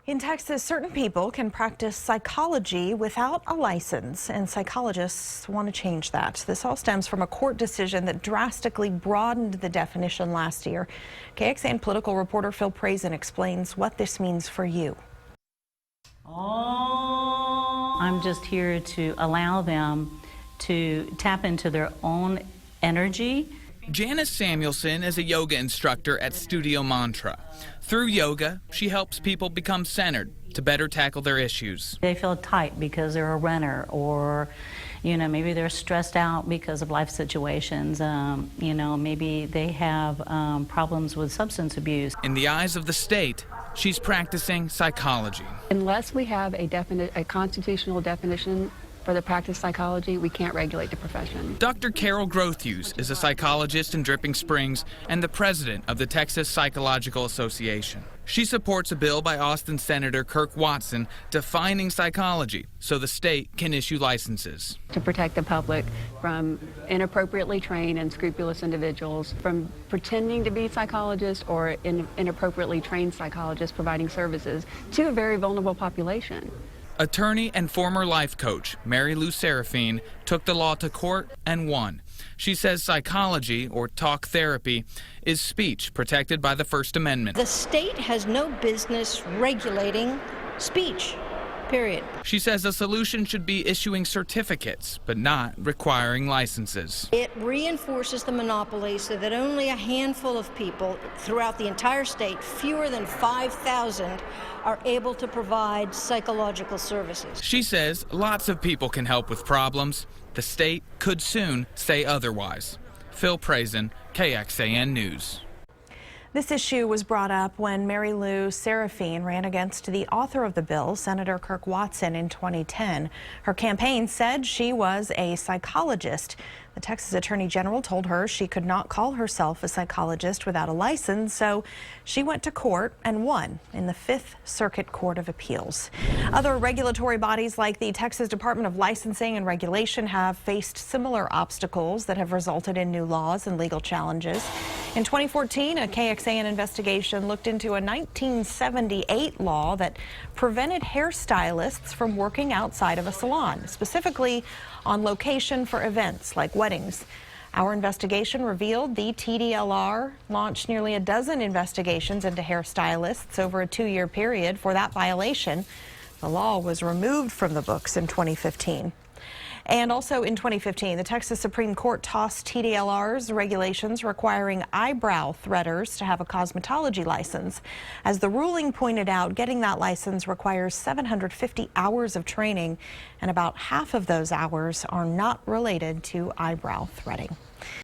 In Texas, certain people can practice psychology without a license, and psychologists want to change that. This all stems from a court decision that drastically broadened the definition last year. KXAN political reporter Phil Prazen explains what this means for you. I'm just here to allow them to tap into their own energy. Janice Samuelson is a yoga instructor at Studio Mantra. Through yoga, she helps people become centered to better tackle their issues. They feel tight because they're a runner, or maybe they're stressed out because of life situations. Maybe they have problems with substance abuse. In the eyes of the state, she's practicing psychology. Unless we have a constitutional definition for the practice psychology, we can't regulate the profession. Dr. Carol Grothuse is a psychologist in Dripping Springs and the president of the Texas Psychological Association. She supports a bill by Austin Senator Kirk Watson defining psychology so the state can issue licenses. To protect the public from inappropriately trained and scrupulous individuals, from pretending to be psychologists or inappropriately trained psychologists providing services to a very vulnerable population. Attorney and former life coach Mary Lou Serafine took the law to court and won. She says psychology, or talk therapy, is speech protected by the First Amendment. The state has no business regulating speech, period. She says a solution should be issuing certificates, but not requiring licenses. It reinforces the monopoly so that only a handful of people throughout the entire state, fewer than 5,000, are able to provide psychological services. She says lots of people can help with problems. The state could soon say otherwise. Phil Prazen, KXAN News. This issue was brought up when Mary Lou Serafine ran against the author of the bill, Senator Kirk Watson, in 2010. Her campaign said she was a psychologist. The Texas Attorney General told her she could not call herself a psychologist without a license, so she went to court and won in the Fifth Circuit Court of Appeals. Other regulatory bodies like the Texas Department of Licensing and Regulation have faced similar obstacles that have resulted in new laws and legal challenges. In 2014, a KXAN investigation looked into a 1978 law that prevented hairstylists from working outside of a salon, specifically on location for events like weddings. Our investigation revealed the TDLR launched nearly a dozen investigations into hairstylists over a 2-year period for that violation. The law was removed from the books in 2015. And also in 2015, the Texas Supreme Court tossed TDLR's regulations requiring eyebrow threaders to have a cosmetology license. As the ruling pointed out, getting that license requires 750 hours of training, and about half of those hours are not related to eyebrow threading.